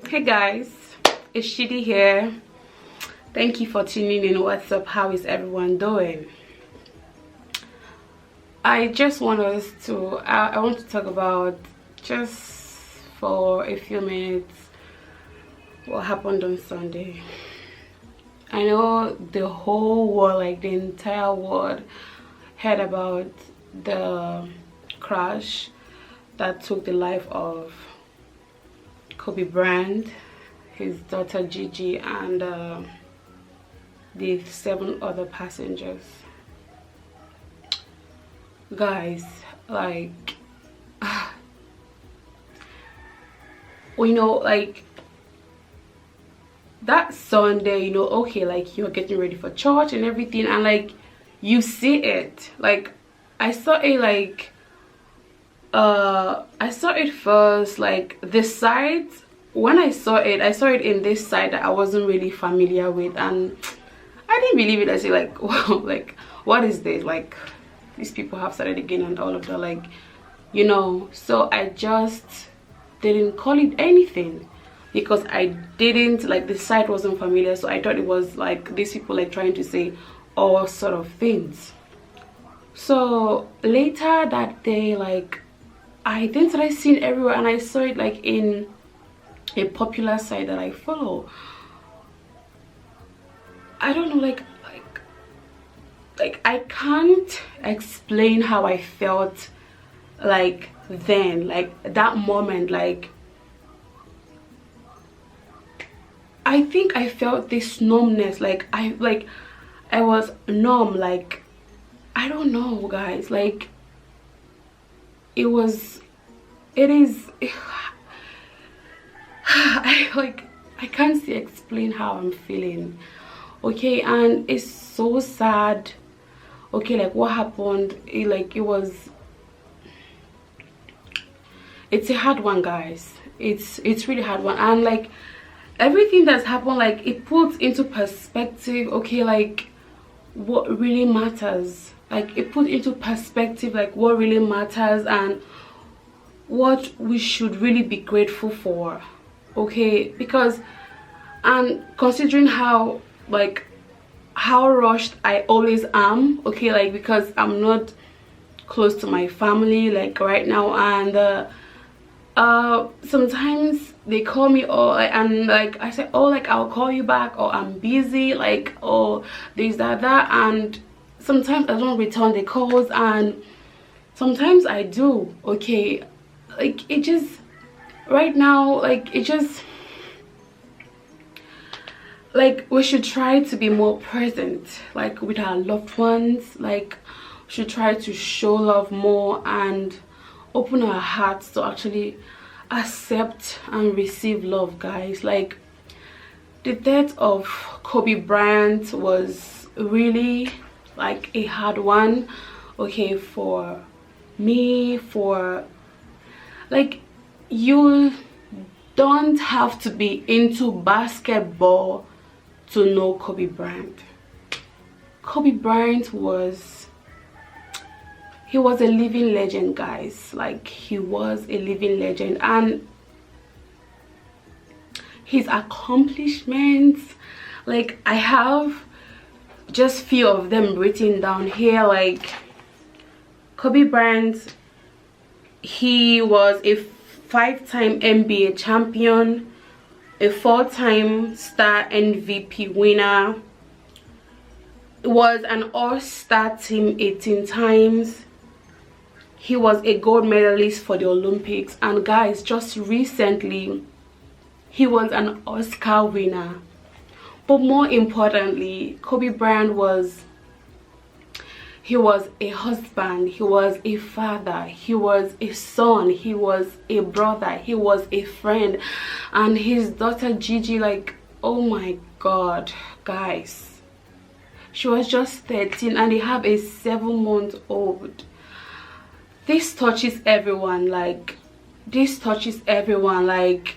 Hey guys, it's Shidi here. Thank you for tuning in. What's up? How is everyone doing? I just want us to I want to talk about, just for a few minutes, what happened on Sunday. I know the whole world, like the entire world, heard about the crash that took the life of Kobe Bryant, his daughter Gigi, and the 7 other passengers. Guys, like, like that Sunday, okay, like you're getting ready for church and everything, and like you see it. Like I saw it, like I saw it first, like this side. When I saw it in this side that I wasn't really familiar with, and I didn't believe it. I said, like, wow, like what is this? Like these people have started again and all of that, like, so I just didn't call it anything because I didn't, like, the site wasn't familiar, so I thought it was like these people like trying to say all sort of things. So later that day, like, I then started seeing everywhere, and I saw it like in a popular site that I follow. I don't know, like I can't explain how I felt, like then, like that moment. Like I think I felt this numbness, like I was numb, like I don't know, guys, like it is I can't explain how I'm feeling, okay? And it's so sad, okay? Like what happened, it's a hard one, guys. It's really hard one, and like everything that's happened, like it puts into perspective, okay, like what really matters. Like it put into perspective like what really matters and what we should really be grateful for, okay? Because, and considering how rushed I always am, okay, like because I'm not close to my family like right now, and sometimes they call me, or and like I say, oh, like I'll call you back, or I'm busy, like, or this that, and sometimes I don't return the calls, and sometimes I do, okay? Like it just right now, like it just, like we should try to be more present, like with our loved ones. Like we should try to show love more and open our hearts to actually accept and receive love, guys. Like the death of Kobe Bryant was really like a hard one, okay, for me. For like, you don't have to be into basketball to know Kobe Bryant. Kobe Bryant was a living legend, guys. Like he was a living legend, and his accomplishments, like I have just few of them written down here. Like Kobe Bryant, he was a 5-time NBA champion, a 4-time star MVP winner, was an all-star team 18 times. He was a gold medalist for the Olympics, and guys, just recently he was an Oscar winner. But more importantly, Kobe Bryant was a husband, he was a father, he was a son, he was a brother, he was a friend. And his daughter Gigi, like, oh my god, guys, she was just 13 and they have a 7-month-old. This touches everyone, like this touches everyone. Like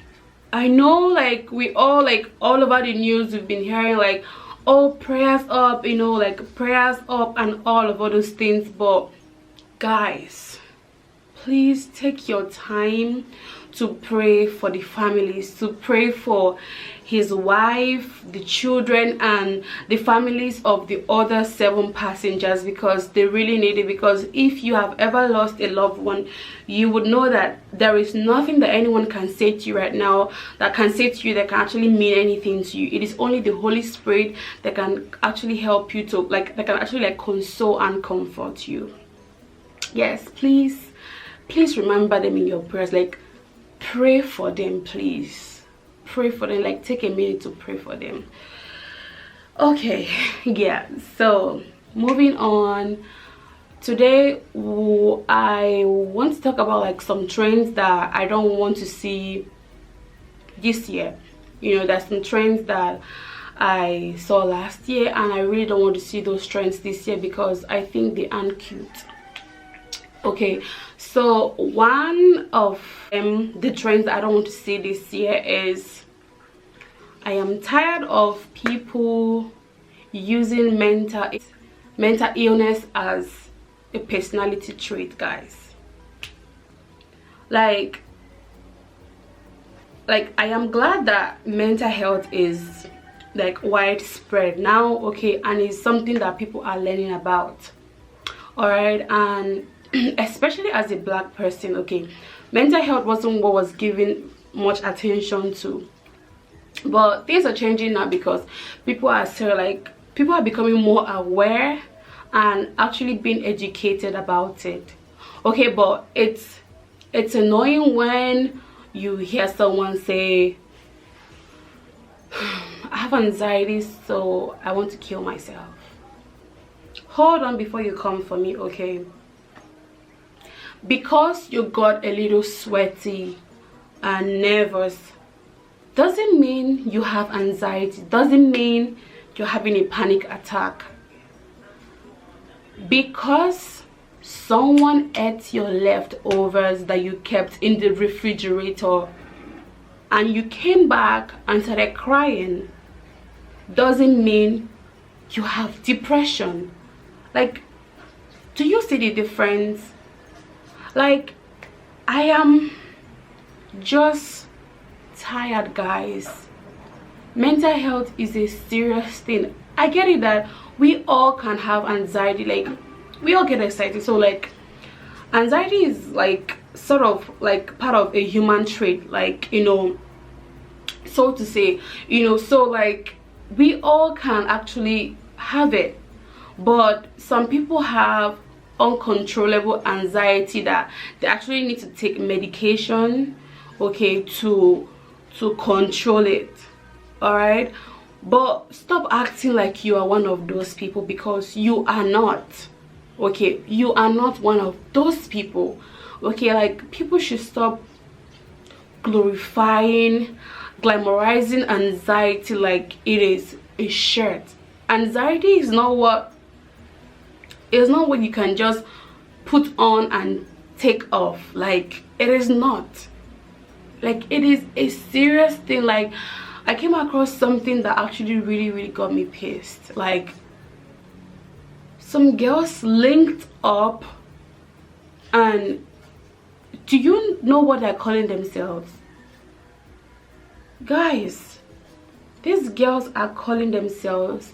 I know, like we all, like all over the news we've been hearing, like, oh, prayers up, like prayers up and all of those things. But guys, please take your time to pray for the families, to pray for his wife, the children, and the families of the other 7 passengers, because they really need it. Because if you have ever lost a loved one, you would know that there is nothing that anyone can say to you right now that can actually mean anything to you. It is only the Holy Spirit that can actually help you to that can actually console and comfort you. Yes, please remember them in your prayers. Pray for them, please. Pray for them. Take a minute to pray for them. Okay, yeah, so moving on. Today I want to talk about some trends that I don't want to see this year. There's some trends that I saw last year, and I really don't want to see those trends this year because I think they aren't cute. Okay, so one of the trends I don't want to see this year is, I am tired of people using mental illness as a personality trait, guys. I am glad that mental health is widespread now, okay, and it's something that people are learning about. All right, and especially as a Black person, okay, mental health wasn't what was given much attention to, but things are changing now because people are people are becoming more aware and actually being educated about it. Okay, but it's annoying when you hear someone say, I have anxiety, so I want to kill myself. Hold on before you come for me, okay? Because you got a little sweaty and nervous doesn't mean you have anxiety, doesn't mean you're having a panic attack. Because someone ate your leftovers that you kept in the refrigerator and you came back and started crying doesn't mean you have depression. Do you see the difference? I am just tired, guys. Mental health is a serious thing. I get it that we all can have anxiety, we all get excited, so anxiety is sort of part of a human trait, so to say, so we all can actually have it. But some people have uncontrollable anxiety that they actually need to take medication, okay, to control it. All right, but stop acting like you are one of those people, because you are not. Okay, you are not one of those people. Okay, people should stop glorifying, glamorizing anxiety like it is a shirt. Anxiety is not what you can just put on and take off. It is not. It is a serious thing. I came across something that actually really got me pissed. Some girls linked up, and do you know what they're calling themselves? Guys, these girls are calling themselves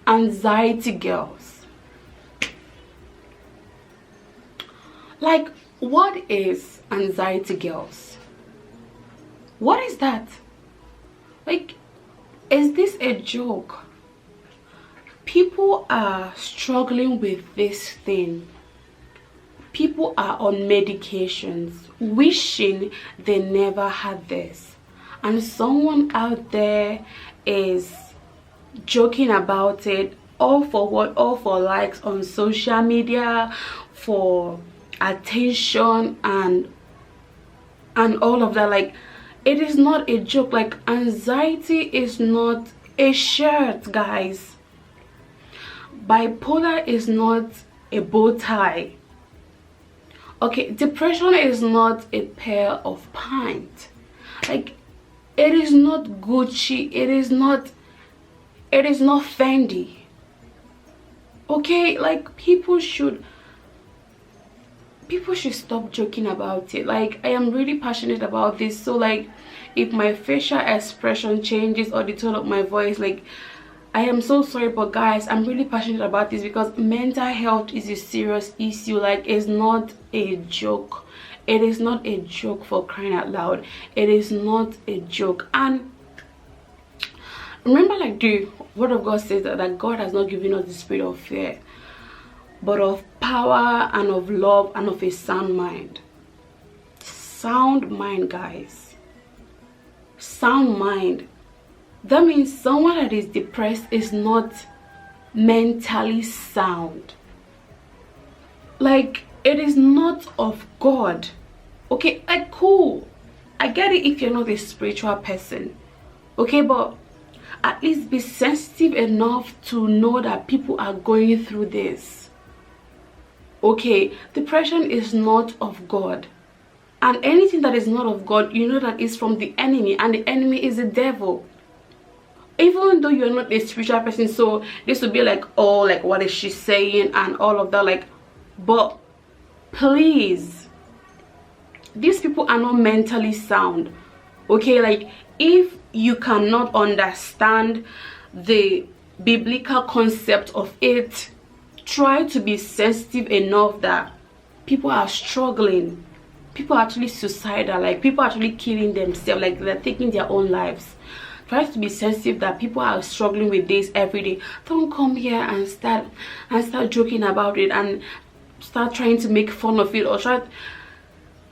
anxiety girls. What is anxiety girls? What is that? Is this a joke? People are struggling with this thing. People are on medications, wishing they never had this, and someone out there is joking about it, all for what? All for likes on social media, for attention and all of that. It is not a joke. Anxiety is not a shirt, guys. Bipolar is not a bow tie. Okay, depression is not a pair of pants. It is not Gucci, it is not Fendi. Okay, people should people should stop joking about it. Like, I am really passionate about this, so like if my facial expression changes or the tone of my voice, like, I am so sorry, but guys, I'm really passionate about this because mental health is a serious issue. Like, it's not a joke. It is not a joke, for crying out loud. It is not a joke. And remember, like, the word of God says that God has not given us the spirit of fear, but of power and of love and of a sound mind. Sound mind, guys. Sound mind. That means someone that is depressed is not mentally sound. Like, it is not of God. Okay, like, cool. I get it if you're not a spiritual person. Okay, but at least be sensitive enough to know that people are going through this. Okay, depression is not of God. And anything that is not of God, you know that is from the enemy, and the enemy is the devil. Even though you're not a spiritual person, so this would be like, oh, like, what is she saying and all of that, like, but please, these people are not mentally sound. Okay, like, if you cannot understand the biblical concept of it, try to be sensitive enough that people are struggling, people are actually suicidal, like, people are actually killing themselves, like, they're taking their own lives. Try to be sensitive that people are struggling with this every day. Don't come here and start joking about it and start trying to make fun of it, or try.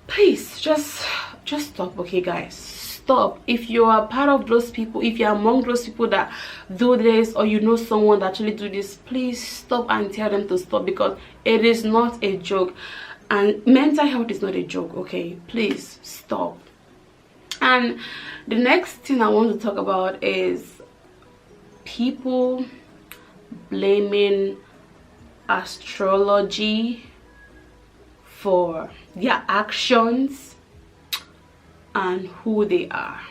Please just stop. Okay, guys, stop. If you are part of those people, if you're among those people that do this, or you know someone that actually do this, please stop and tell them to stop, because it is not a joke, and mental health is not a joke. Okay, please stop. And the next thing I want to talk about is people blaming astrology for their actions and who they are.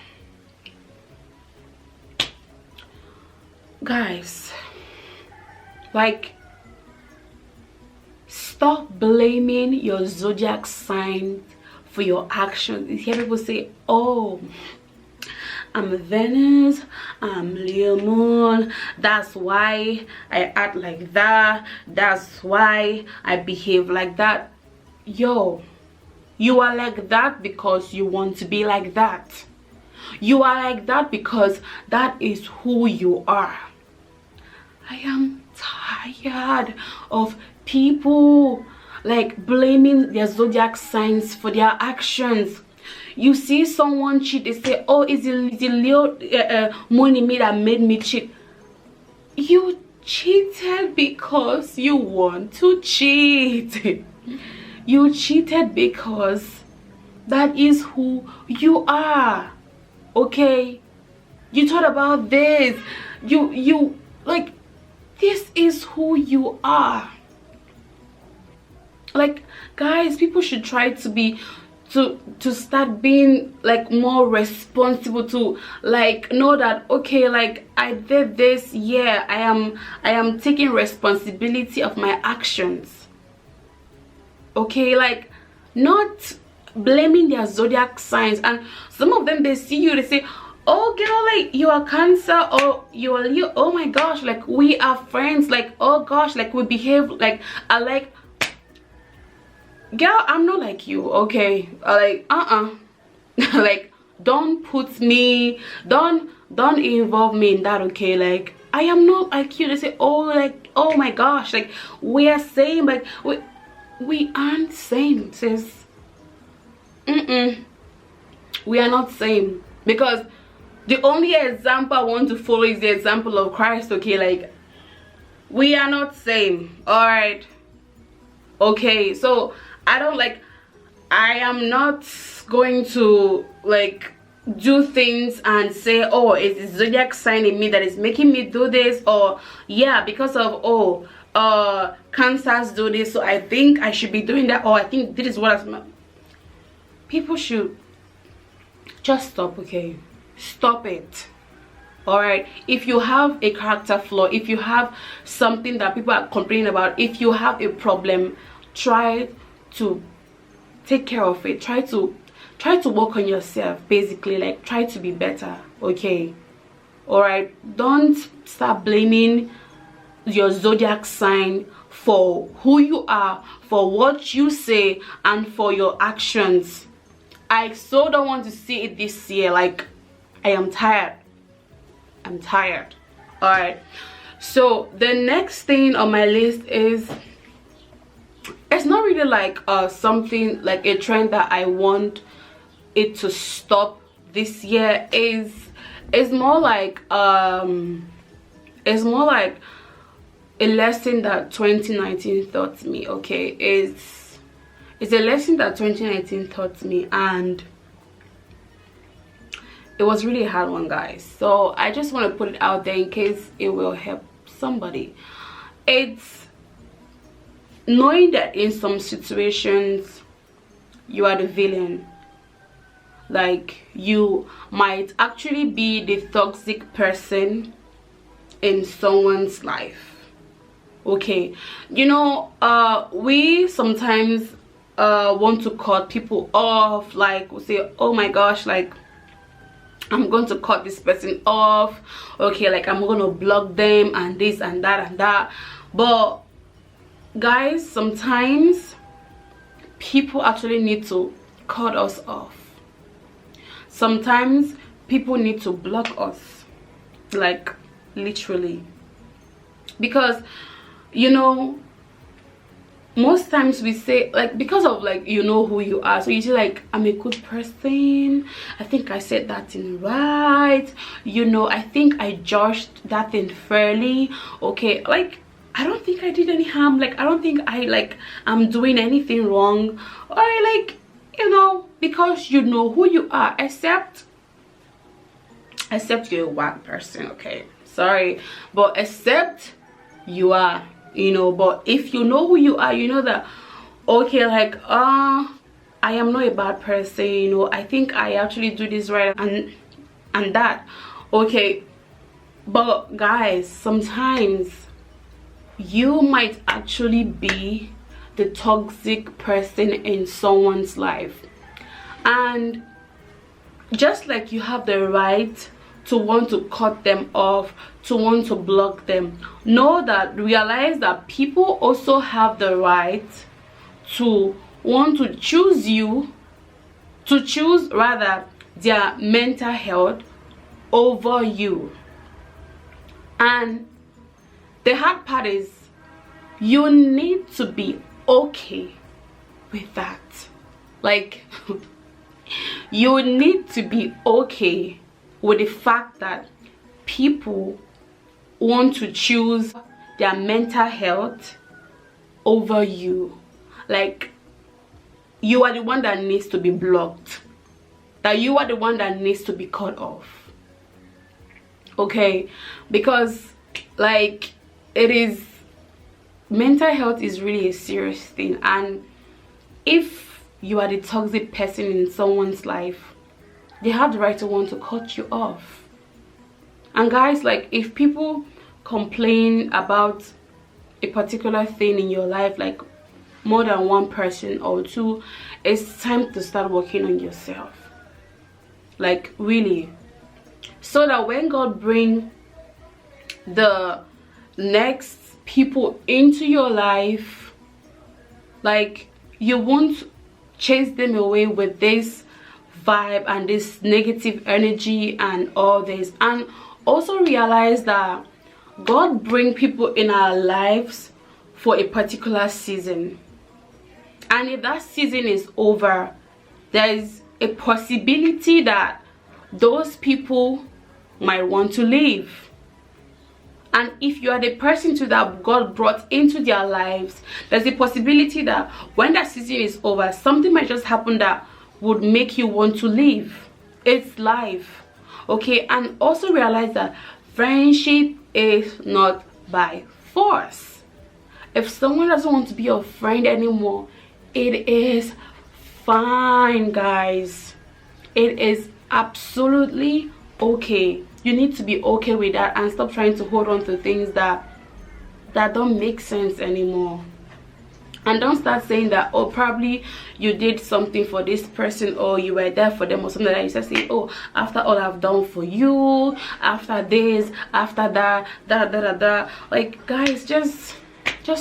Guys, like, stop blaming your zodiac sign for your actions. You hear people say, oh, I'm Venus, I'm Leo Moon, that's why I act like that, that's why I behave like that. Yo, you are like that because you want to be like that. You are like that because that is who you are. I am tired of people like blaming their zodiac signs for their actions. You see someone cheat, they say, oh, it's the Leo moon in me that made me cheat. You cheated because you want to cheat. You cheated because that is who you are. Okay, you thought about this, you like, this is who you are. Like, guys, people should try to be to start being like more responsible, to like know that, okay, like, I did this, yeah, I am taking responsibility of my actions. Okay, like, not blaming their zodiac signs. And some of them, they see you, they say, oh girl, like, you are Cancer, or you are Leo, oh my gosh, like, we are friends, like, oh gosh, like, we behave like alike. Girl, I'm not like you, okay? Like, like, don't put me, don't involve me in that, okay? Like, I am not like you. They say, oh, like, oh my gosh, like, we are same, like, we aren't same, sis. We are not same, because the only example I want to follow is the example of Christ, okay? Like, we are not same, all right? Okay, so I don't, like, I am not going to like do things and say, oh, it's the zodiac sign in me that is making me do this, or yeah, because of, oh, Cancers do this, so I think I should be doing that, or I think this is what people should just stop. Okay, stop it. All right, if you have a character flaw, if you have something that people are complaining about, if you have a problem, try to take care of it. Try to work on yourself, basically. Like, try to be better, okay? All right, don't start blaming your zodiac sign for who you are, for what you say, and for your actions. I so don't want to see it this year. Like, I am tired. I'm tired. All right, so the next thing on my list is, it's not really like something like a trend that I want it to stop this year. It's more like a lesson that 2019 taught me, okay? It's a lesson that 2019 taught me, and it was really a hard one, guys. So I just want to put it out there in case it will help somebody. It's knowing that in some situations you are the villain. Like, you might actually be the toxic person in someone's life, okay? You know, we sometimes want to cut people off. Like, we say, oh my gosh, like, I'm going to cut this person off, okay? Like, I'm going to block them and this and that and that. But guys, sometimes people actually need to cut us off. Sometimes people need to block us, like, literally. Because, you know, most times we say, like, because of, like, you know who you are, so you say, like, I'm a good person, I think I said that thing right, you know, I think I judged that thing fairly, okay? Like, I don't think I did any harm. Like, I don't think I'm doing anything wrong, or like, you know, because you know who you are, except you're a whack person, okay? Sorry, but except you are, you know. But if you know who you are, you know that, okay, like, I am not a bad person, you know, I think I actually do this right and that, okay? But guys, sometimes you might actually be the toxic person in someone's life, and just like you have the right to want to cut them off, to want to block them, realize that people also have the right to want to choose you, to choose rather their mental health over you. And the hard part is, you need to be okay with that. Like, you need to be okay with the fact that people want to choose their mental health over you. Like, you are the one that needs to be blocked, that you are the one that needs to be cut off, okay? Because, like, mental health is really a serious thing, and if you are the toxic person in someone's life, they have the right to want to cut you off. And guys, like, if people complain about a particular thing in your life, like more than one person or two, it's time to start working on yourself, like, really, so that when God bring the next people into your life, like, you won't chase them away with this vibe and this negative energy and all this. And also realize that God bring people in our lives for a particular season, and if that season is over, there is a possibility that those people might want to leave. And if you are the person to that God brought into their lives, there's a possibility that when that season is over, something might just happen that would make you want to leave. It's life, okay? And also realize that friendship is not by force. If someone doesn't want to be your friend anymore, it is fine, guys. It is absolutely okay. You need to be okay with that and stop trying to hold on to things that don't make sense anymore, And don't start saying that, oh, probably you did something for this person, or you were there for them, or something like that. You start saying, oh, after all I've done for you, after this, after that, like, guys, just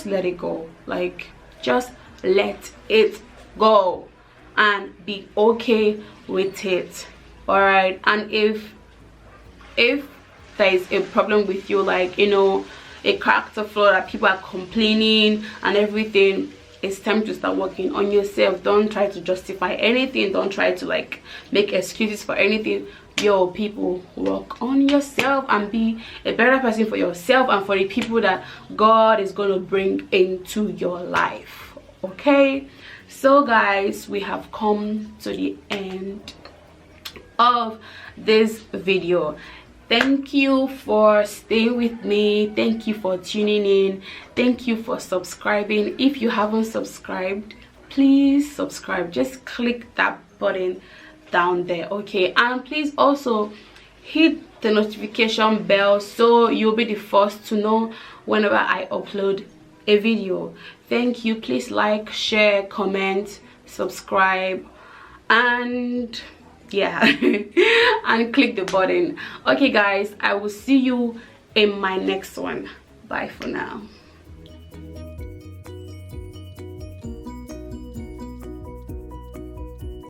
let it go. Like, just let it go and be okay with it. All right. And if there is a problem with you, like, you know, a character flaw that people are complaining and everything, it's time to start working on yourself. Don't try to justify anything. Don't try to like make excuses for anything. Yo, people, work on yourself and be a better person for yourself and for the people that God is going to bring into your life. Okay, so guys, we have come to the end of this video. Thank you for staying with me. Thank you for tuning in. Thank you for subscribing. If you haven't subscribed, please subscribe. Just click that button down there, okay? And please also hit the notification bell so you'll be the first to know whenever I upload a video. Thank you. Please like, share, comment, subscribe, and yeah, and click the button. Okay guys, I will see you in my next one. Bye for now.